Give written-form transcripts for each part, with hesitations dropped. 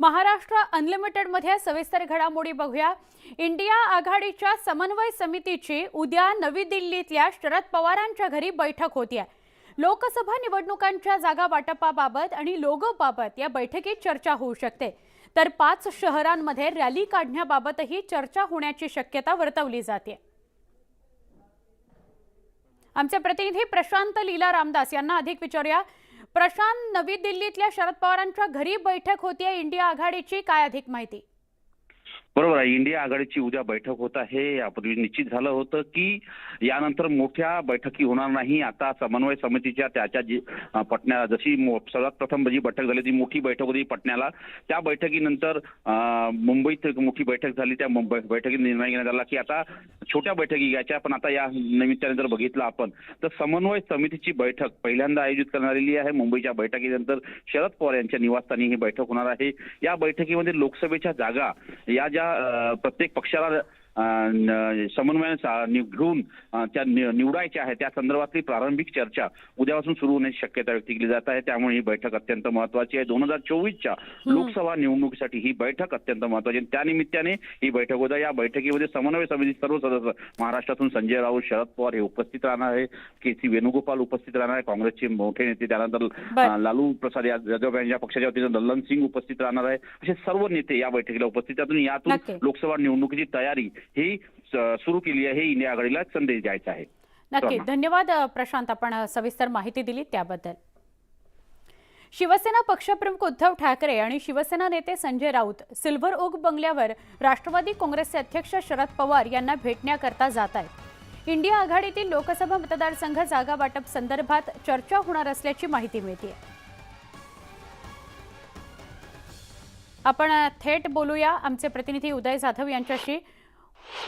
Maharashtra unlimited मध्ये सविस्तर घडामोडी बघूया। इंडिया आघाडीच्या समन्वय समितीची उद्या नवी दिल्लीतल्या शरद पवारांच्या घरी बैठक होतीये। लोकसभा निवडणुकांच्या जागा वाटपाबाबत आणि लोगोबाबत या बैठकीत चर्चा होऊ शकते। तर 5 शहरांमध्ये रॅली काढण्याबाबतही चर्चा होण्याची शक्यता वर्तवली जाते। आमचे प्रतिनिधी प्रशांत लीला रामदास यांना अधिक विचारूया। प्रशांत, नवी दिल्लीतल्या शरद पवारांच्या घरी बैठक होतीये इंडिया आघाडीची, काय अधिक माहिती? बरोबर आहे, इंडिया आघाडीची उद्या बैठक होत आहे। यापूर्वी निश्चित झालं होतं की यानंतर मोठ्या बैठकी होणार नाही। आता समन्वय समितीच्या त्याच्या पटण्याला जशी सर्वात प्रथम जी बैठक झाली ती मोठी बैठक होती पटण्याला। त्या बैठकीनंतर मुंबईत एक मोठी बैठक झाली। त्या बैठकीत निर्णय घेण्यात आला की आता छोट्या बैठकी घ्यायच्या। पण आता या निमित्ताने जर बघितलं आपण तर समन्वय समितीची बैठक पहिल्यांदा आयोजित करण्यात आलेली आहे। मुंबईच्या बैठकीनंतर शरद पवार यांच्या निवासस्थानी ही बैठक होणार आहे। या बैठकीमध्ये लोकसभेच्या जागा या प्रत्येक पक्षाला समन्वयाने घेऊन त्या निवडायच्या आहेत त्या संदर्भातली प्रारंभिक चर्चा उद्यापासून सुरू होण्याची शक्यता व्यक्त केली जात आहे। त्यामुळे ही बैठक अत्यंत महत्त्वाची आहे। 2024च्या लोकसभा निवडणुकीसाठी ही बैठक अत्यंत महत्त्वाची आहे। त्या निमित्ताने ही बैठक होत आहे। या बैठकीमध्ये समन्वय समिती सर्व सदस्य महाराष्ट्रातून संजय राऊत, शरद पवार हे उपस्थित राहणार आहे। के.सी. वेणुगोपाल उपस्थित राहणार आहे, काँग्रेसचे मोठे नेते। त्यानंतर लालू प्रसाद यादव यांच्या पक्षाच्या वतीनं दल्लन सिंग उपस्थित राहणार आहे। असे सर्व नेते या बैठकीला उपस्थित असून यातून लोकसभा निवडणुकीची तयारी ही सुरू केली आहे। इंडिया आघाडीला संदेश द्यायचा आहे। नक्की, धन्यवाद प्रशांत, आपण सविस्तर माहिती दिली त्याबद्दल। शिवसेना पक्षप्रमुख उद्धव ठाकरे आणि शिवसेना नेते संजय राऊत सिल्व्हर ओक बंगल्यावर राष्ट्रवादी काँग्रेसचे अध्यक्ष शरद पवार यांना भेटण्याकरता जात आहेत। इंडिया आघाडीतील लोकसभा मतदारसंघ जागा वाटप संदर्भात चर्चा होणार असल्याची माहिती मिळते। आपण थेट बोलूया आमचे प्रतिनिधी उदय जाधव यांच्याशी।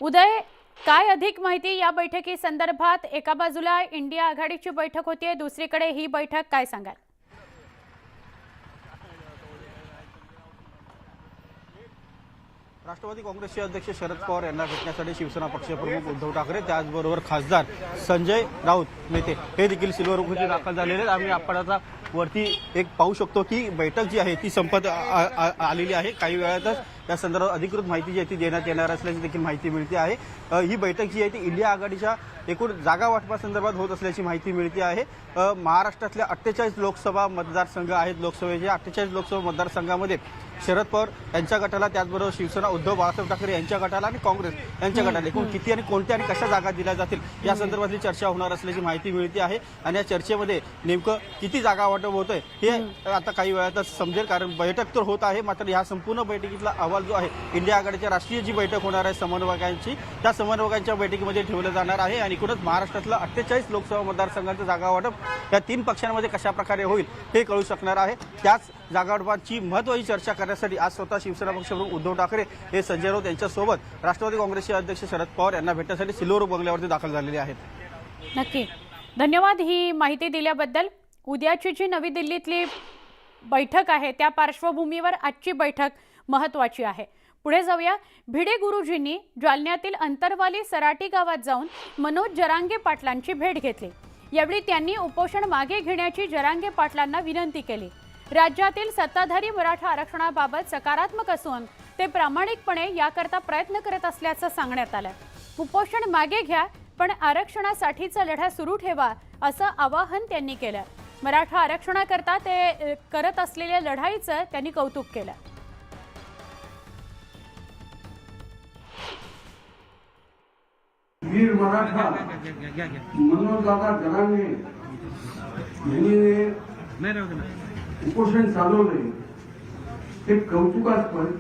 उदय, काय अधिक माहिती या बैठकी संदर्भात? एका बाजूला इंडिया आघाडीची बैठक होतीये, दुसरीकडे ही बैठक, काय सांगाल? राष्ट्रवादी काँग्रेसचे अध्यक्ष शरद पवार यांना भेटण्यासाठी शिवसेना पक्षप्रमुख उद्धव ठाकरे त्याचबरोबर खासदार संजय राऊत नेते हे देखील सिल्व्हर ओकमध्ये दाखल झालेले आहेत। आम्ही आपण आता वरती एक पाहू शकतो की बैठक जी आहे ती संपत आलेली आहे। काही वेळातच या संदर्भात अधिकृत माहिती जी आहे ती देण्यात येणार असल्याची देखील माहिती मिळते आहे। ही बैठक जी आहे ती इंडिया आघाडीच्या एकूण जागा वाटपासंदर्भात होत असल्याची माहिती मिळते आहे। महाराष्ट्रातल्या 48 लोकसभा मतदारसंघ आहेत। लोकसभेच्या 48 लोकसभा मतदारसंघामध्ये शरद पवार यांच्या गटाला, त्याचबरोबर शिवसेना उद्धव बाळासाहेब ठाकरे यांच्या गटाला आणि काँग्रेस यांच्या गटाला एकूण किती आणि कोणत्या आणि कशा जागा दिल्या जातील या संदर्भातली चर्चा होणार असल्याची माहिती मिळते आहे। आणि या चर्चेमध्ये नेमकं किती जागा वाटप होतंय हे आता काही वेळातच समजेल, कारण बैठक तर होत आहे। मात्र या संपूर्ण बैठकीतला अहवाल जो आहे इंडिया आघाडीच्या राष्ट्रीय जी बैठक होणार आहे समन्वयकांची, त्या समन्वयकांच्या बैठकीमध्ये ठेवलं जाणार आहे। आणि एकूणच महाराष्ट्रातला 48 लोकसभा मतदारसंघांचं जागा वाटप या 3 पक्षांमध्ये कशा प्रकारे होईल हे कळू शकणार आहे। त्याच जागा वाटपाची महत्त्वाची चर्चा करण्यासाठी आज स्वतः शिवसेना पक्षप्रमुख उद्धव ठाकरे हे संजय राऊत यांच्यासोबत राष्ट्रवादी काँग्रेसचे अध्यक्ष शरद पवार यांना भेटण्यासाठी सिल्व्हर ओक बंगल्यावरती दाखल झालेले आहेत। नक्की, धन्यवाद ही माहिती दिल्याबद्दल। उद्याची जी नवी दिल्लीतली बैठक आहे त्या पार्श्वभूमीवर आजची बैठक महत्त्वाची आहे। पुढे जाऊया। भिडे गुरुजींनी जालन्यातील अंतरवाली सराटी गावात जाऊन मनोज जरांगे पाटलांची भेट घेतली। यावेळी त्यांनी उपोषण मागे घेण्याची जरांगे पाटलांना विनंती केली। राज्यातील सत्ताधारी मराठा आरक्षणाबाबत सकारात्मक असून ते प्रामाणिकपणे याकरता प्रयत्न करत असल्याचं सांगण्यात आलं। उपोषण मागे घ्या, पण आरक्षणासाठीचा लढा सुरू ठेवा असं आवाहन त्यांनी केलं। मराठा आरक्षणाकरता ते करत असलेल्या लढाईचं त्यांनी कौतुक केलं। वीर मराठा मनोजदादा जरांगे यांनी उपोषण चालवले हे कौतुकास्पद,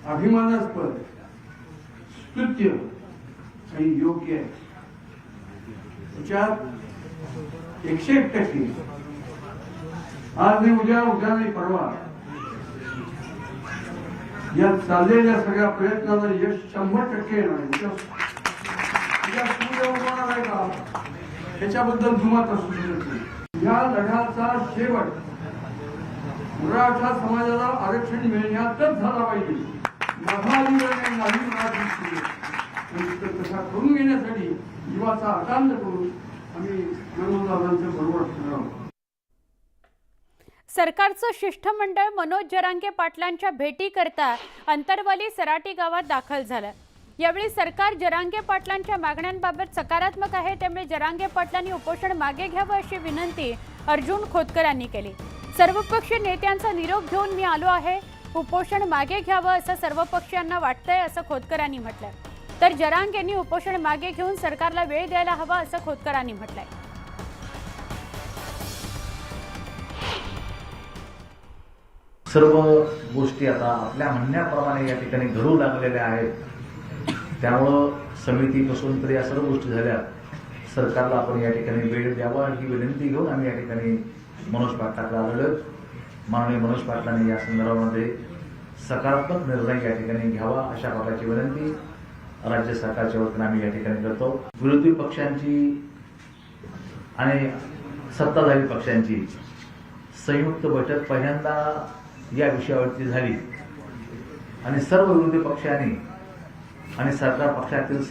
अभिमानास्पद, स्तुत्य आणि योग्य आहे। त्याच्यात 101% आज नाही उद्या, उद्या नाही परवा या चाललेल्या सगळ्या प्रयत्नाला यश 100% येणार आहे का त्याच्याबद्दल जुमात असू शकत नाही। या लढ्याचा शेवट मराठा समाजाला आरक्षण मिळण्यातच झाला पाहिजे। तसा करून घेण्यासाठी जीवाचा आकांत करून आम्ही मनोजदादांच्या बरोबर असणार आहोत। सरकारचं शिष्टमंडळ मनोज जरांगे पाटलांच्या भेटीकरता अंतरवाली सराटी गावात दाखल झालं। यावेळी सरकार जरांगे पाटलांच्या मागण्यांबाबत सकारात्मक आहे, त्यामुळे जरांगे पाटलांनी उपोषण मागे घ्यावं अशी विनंती अर्जुन खोतकर यांनी केली। सर्वपक्षीय नेत्यांचा निरोप घेऊन मी आलो आहे, उपोषण मागे घ्यावं असं सर्वपक्षीयांना वाटतंय असं खोतकर यांनी म्हटलंय। तर जरांगेंनी उपोषण मागे घेऊन सरकारला वेळ द्यायला हवा असं खोतकरांनी म्हटलंय। सर्व गोष्टी आता आपल्या म्हणण्याप्रमाणे या ठिकाणी घडू लागलेल्या आहेत। त्यामुळं समितीपासून तर या सर्व गोष्टी झाल्या, सरकारला आपण या ठिकाणी वेळ द्यावा ही विनंती घेऊन आम्ही या ठिकाणी मनोज पाटलांकडे आलेलो। माननीय मनोज पाटलांनी या संदर्भामध्ये सकारात्मक निर्णय या ठिकाणी घ्यावा अशा प्रकारची विनंती राज्य सरकारच्या वतीने आम्ही या ठिकाणी करतो। विरोधी पक्षांची आणि सत्ताधारी पक्षांची संयुक्त बैठक पहिल्यांदा या विषयावरती झाली आणि सर्व विरोधी पक्षांनी आणि सरकार पक्षातील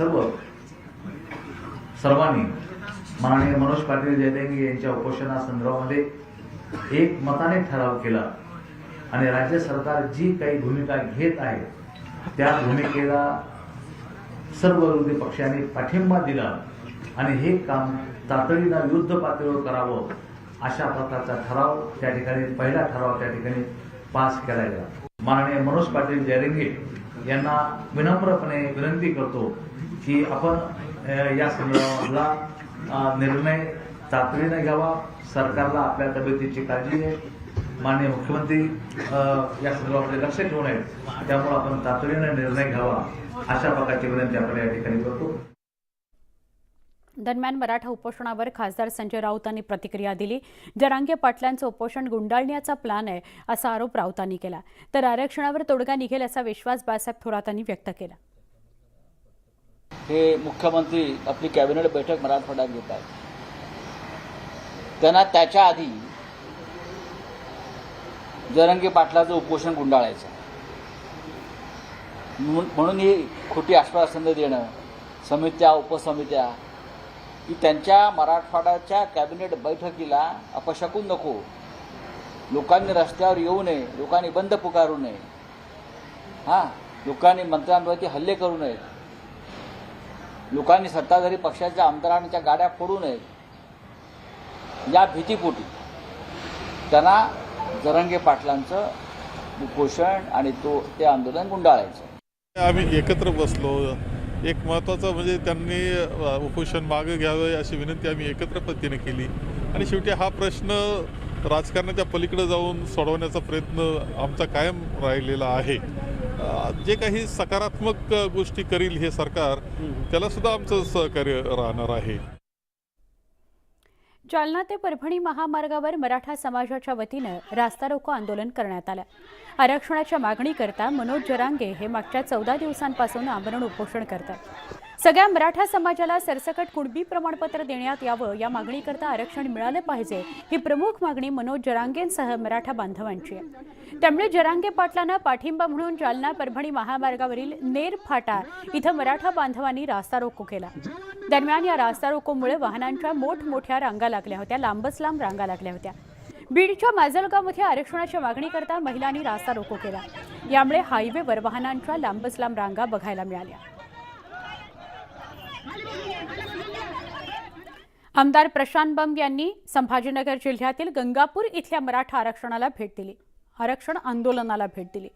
सर्वांनी माननीय मनोज पाटील जयदेंगे यांच्या उपोषणासंदर्भामध्ये एक मताने ठराव केला आणि राज्य सरकार जी काही भूमिका घेत आहे त्या भूमिकेला सर्व विरोधी पक्षांनी पाठिंबा दिला आणि हे काम तातडीनं युद्ध पातळीवर करावं अशा प्रकारचा ठराव त्या ठिकाणी पहिला ठराव त्या ठिकाणी पास केला गेला। माननीय मनोज पाटील जयदेंगे यांना विनम्रपणे विनंती करतो की आपण या संदर्भातला निर्णय तातडीने घ्यावा। सरकारला आपल्या तब्येतीची काळजी आहे, माननीय मुख्यमंत्री या संदर्भामध्ये लक्ष ठेवून आहेत, त्यामुळे आपण तातडीने निर्णय घ्यावा अशा प्रकारची विनंती आपण या ठिकाणी करतो। दरम्यान मराठा उपोषणावर खासदार संजय राऊतांनी प्रतिक्रिया दिली। जरांगे पाटलांचं उपोषण गुंडाळण्याचा प्लॅन आहे असा आरोप राऊतांनी केला। तर आरक्षणावर तोडगा निघेल असा विश्वास बाळासाहेब थोरातांनी व्यक्त केला। हे मुख्यमंत्री आपली कॅबिनेट बैठक मराठवाड्यात घेत आहेत, त्यांना त्याच्या आधी जरांगे पाटलाचं उपोषण गुंडाळायचं म्हणून ही खोटी आश्वासनं देणं, समित्या उपसमित्या की त्यांच्या मराठवाड्याच्या कॅबिनेट बैठकीला अपशकून नको, लोकांनी रस्त्यावर येऊ नये, लोकांनी बंद पुकारू नये, लोकांनी मंत्र्यांवरती हल्ले करू नयेत, लोकांनी सत्ताधारी पक्षाच्या आमदारांच्या गाड्या फोडू नयेत, या भीतीपोटी त्यांना जरांगे पाटलांचं उपोषण आणि ते आंदोलन गुंडाळायचं। आम्ही एकत्र बसलो, एक महत्त्वाचं म्हणजे त्यांनी उपोषण मागे घ्यावे अशी विनंती आम्ही एकत्र पद्धतीने केली आणि शेवटी हा प्रश्न राजकारणाच्या पलीकडे जाऊन सोडवण्याचा प्रयत्न आमचा कायम राहिलेला आहे। जे काही सकारात्मक गोष्टी करील हे सरकार, त्याला सुद्धा आमचं सहकार्य राहणार आहे। जालना ते परभणी महामार्गावर मराठा समाजाच्या वतीनं रास्ता रोको आंदोलन करण्यात आलं। आरक्षणाच्या मागणीकरता मनोज जरांगे हे मागच्या 14 दिवसांपासून आमरण उपोषण करतात। सगळ्या मराठा समाजाला सरसकट कुणबी प्रमाणपत्र देण्यात यावं, या मागणीकरता आरक्षण मिळालं पाहिजे ही प्रमुख मागणी मनोज जरांगेंसह मराठा बांधवांची आहे। त्यामुळे जरांगे पाटलांना पाठिंबा म्हणून जालना परभणी महामार्गावरील नेर फाटा इथं मराठा बांधवांनी रास्ता रोको केला। दरम्यान या रास्ता रोकोमुळे वाहनांच्या मोठमोठ्या रांगा लागल्या होत्या, लांबच लांब रांगा लागल्या होत्या। बीडच्या माजलगावमध्ये आरक्षणाच्या मागणीकरता महिलांनी रास्ता रोको केला, यामुळे हायवेवर वाहनांच्या लांबच लांब रांगा बघायला मिळाल्या। आमदार प्रशांत बंब यांनी संभाजीनगर जिल्ह्यातील गंगापूर इथल्या मराठा आरक्षण आंदोलनाला भेट दिली।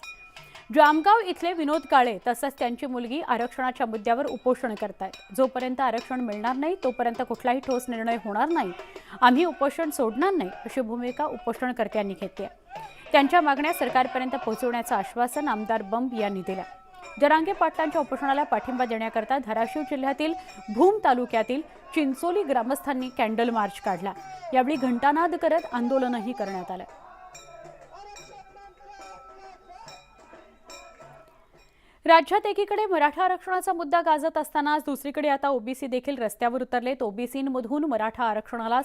जामगाव इथले विनोद काळे तसंच त्यांची मुलगी आरक्षणाच्या मुद्द्यावर उपोषण करतायत। जोपर्यंत आरक्षण मिळणार नाही तोपर्यंत कुठलाही ठोस निर्णय होणार नाही, आम्ही उपोषण सोडणार नाही अशी भूमिका उपोषणकर्त्यांनी घेतली आहे। त्यांच्या मागण्या सरकारपर्यंत पोहोचवण्याचं आश्वासन आमदार बंब यांनी दिलं। जरांगे पाटलांच्या उपोषणाला पाठिंबा देण्याकरता धाराशिव जिल्ह्यातील भूम तालुक्यातील चिंचोली ग्रामस्थांनी कॅन्डल मार्च काढला। यावेळी घंटानाद करत आंदोलनही करण्यात आलं। राज्यात एकीकडे मराठा आरक्षणाचा मुद्दा गाजत असतानाच दुसरीकडे आता ओबीसी देखील रस्त्यावर उतरलेत। ओबीसींमधून मराठा आरक्षणाला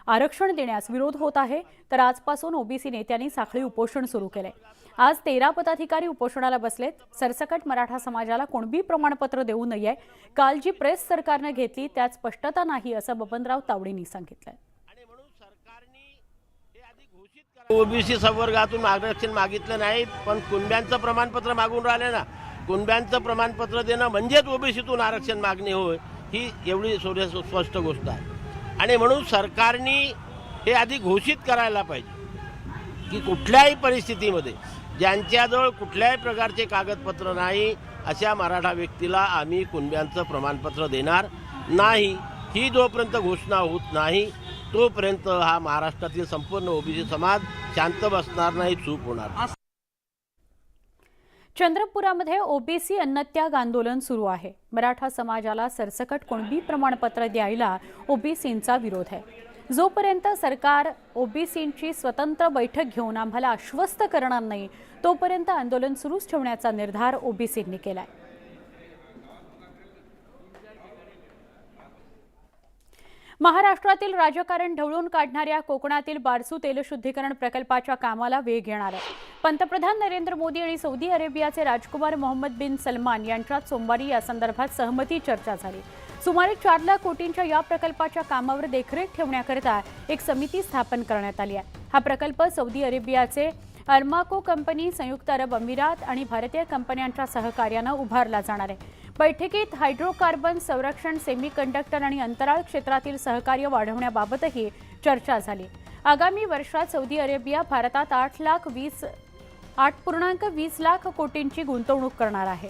आरक्षण देण्यास विरोध होत आहे, तर आजपासून ओबीसी नेत्यांनी साखळी उपोषण सुरू केले। आज 13 पदाधिकारी उपोषणाला बसलेत। सरसकट मराठा समाजाला कुणबी प्रमाणपत्र देऊ नये, काल जी प्रेस सरकारने घेतली त्यात स्पष्टता नाही असं बबनराव तावडेंनी सांगितलं। ओबीसी संवर्गातून आरक्षण मागितलं नाही, पण कुणब्यांचं प्रमाणपत्र मागून राहिले ना. कुणब्यांचं प्रमाणपत्र देणं म्हणजेच ओबीसीतून आरक्षण मागणी होय, ही एवढी स्पष्ट गोष्ट आहे. आणि म्हणून सरकारने हे आधी घोषित करायला पाहिजे की कुठल्याही परिस्थितीमध्ये ज्यांच्याजवळ कुठल्याही प्रकारचे कागदपत्र नाही अशा मराठा व्यक्तीला आम्ही कुणब्यांचं प्रमाणपत्र देणार नाही. ही जोपर्यंत घोषणा होत नाही तोपर्यंत हा महाराष्ट्रातील संपूर्ण ओबीसी समाज शांत बसणार नाही, चूप होणार. चंद्रपुरामध्ये ओबीसी अन्नत्याग आंदोलन सुरू आहे. मराठा समाजाला सरसकट कुणबी प्रमाणपत्र द्यायला ओबीसींचा विरोध आहे. जोपर्यंत सरकार ओबीसींची स्वतंत्र बैठक घेऊन आम्हाला आश्वस्त करणार नाही तोपर्यंत आंदोलन सुरूच ठेवण्याचा निर्धार ओबीसींनी केलाय. महाराष्ट्रातील राजकारण ढवळून काढणाऱ्या कोकणातील बारसू तेलशुद्धीकरण प्रकल्पाच्या कामाला वेग येणार आहे. पंतप्रधान नरेंद्र मोदी आणि सौदी अरेबियाचे राजकुमार मोहम्मद बिन सलमान यांच्यात सोमवारी या संदर्भात सहमती चर्चा झाली. सुमारे 4 लाख कोटींच्या या प्रकल्पाच्या कामावर देखरेख ठेवण्याकरता एक समिती स्थापन करण्यात आली आहे. हा प्रकल्प सौदी अरेबियाचे अरमाको कंपनी, संयुक्त अरब अमिरात आणि भारतीय कंपन्यांच्या सहकार्यानं उभारला जाणार आहे. बैठकीत हायड्रोकार्बन संरक्षण, सेमीकंडक्टर आणि अंतराळ क्षेत्रातील सहकार्य वाढवण्याबाबतही चर्चा झाली. आगामी वर्षात सौदी अरेबिया भारतात 8.20 लाख कोटींची गुंतवणूक करणार आहे.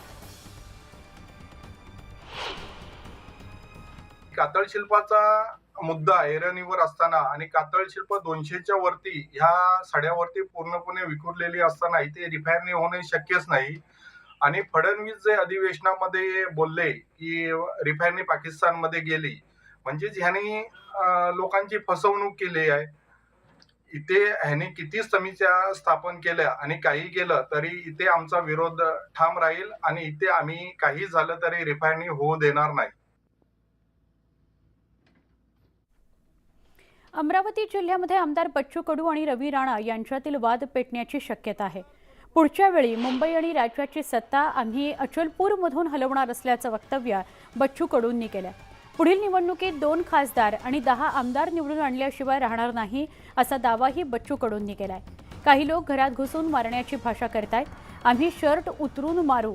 कातळ शिल्पाचा मुद्दा ऐरणीवर असताना आणि कातळ शिल्प 200च्या वरती ह्या साड्यावरती पूर्णपणे विखुरलेली असताना इथे रिफायनरी होणे शक्यच नाही. आणि फडणवीस जे अधिवेशनामध्ये बोलले की रिफायनरी पाकिस्तानमध्ये गेली, म्हणजेच ह्याने लोकांची फसवणूक केली आहे. इथे ह्याने किती समित्या स्थापन केल्या आणि काही केलं तरी इथे आमचा विरोध ठाम राहील आणि इथे आम्ही काही झालं तरी रिफायनरी होऊ देणार नाही. अमरावती जिल्ह्यामध्ये आमदार बच्चू कडू आणि रवी राणा यांच्यातील वाद पेटण्याची शक्यता आहे. पुढच्या वेळी मुंबई आणि राज्याची सत्ता आम्ही अचलपूरमधून हलवणार असल्याचं वक्तव्य बच्चू कडूंनी केलं. पुढील निवडणुकीत 2 खासदार आणि 10 आमदार निवडून आणल्याशिवाय राहणार नाही असा दावाही बच्चू कडूंनी केलाय. काही लोक घरात घुसून मारण्याची भाषा करतायत. आम्ही शर्ट उतरून मारू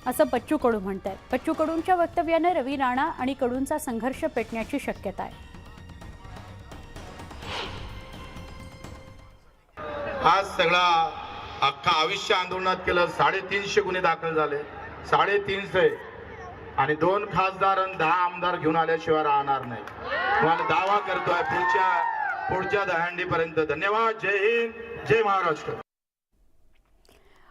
असं बच्चू कडू म्हणतात. बच्चू कडूंच्या वक्तव्याने रवी राणा आणि कडूंचा संघर्ष पेटण्याची शक्यता आहे. हा सगळा अख्खा आयुष्य आंदोलनात केलं. 350 गुन्हे दाखल झाले, 350 आणि 2 खासदार आणि 10 आमदार घेऊन आल्याशिवाय राहणार नाही. तुम्हाला दावा करतोय पुढच्या दहांडीपर्यंत. धन्यवाद. जय हिंद, जय महाराष्ट्र.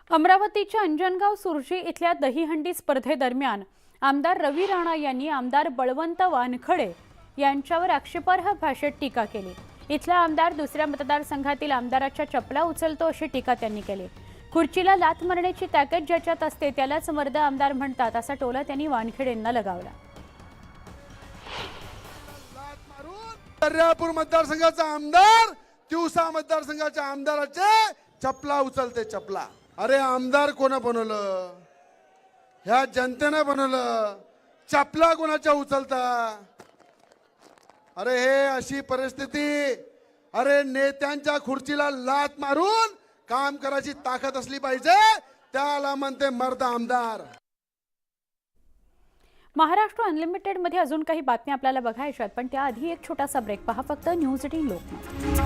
अमरावतीच्या अंजनगाव सुरजी इथल्या दहीहंडी स्पर्धेदरम्यान आमदार रवी राणा यांनी आमदार बळवंत वानखडे यांच्यावर आक्षेपार्ह भाषेत टीका केली. इथला आमदार दुसऱ्या मतदारसंघातील आमदाराच्या चपला उचलतो अशी टीका त्यांनी केली. खुर्चीला लाथ मारण्याची ताकद ज्याच्यात असते त्यालाच मर्द आमदार म्हणतात असा टोला त्यांनी वानखेडेंना लगावला. दर्यापूर मतदारसंघाचा आमदार तिवसा मतदारसंघाच्या आमदाराचे चपला उचलते, चपला. अरे आमदार कोण बनवलं? ह्या जनतेनं बनवलं. चपला कोणाच्या उचलता? अरे हे अशी परिस्थिती. अरे नेत्यांच्या खुर्चीला लाथ मारून काम करायची ताकद असली पाहिजे, त्याला म्हणते मर्द आमदार. महाराष्ट्र अनलिमिटेड मध्ये अजून काही बातम्या आपल्याला बघायच्या आहेत, पण त्याआधी एक छोटासा ब्रेक. पहा फक्त न्यूज 18 लोकमत.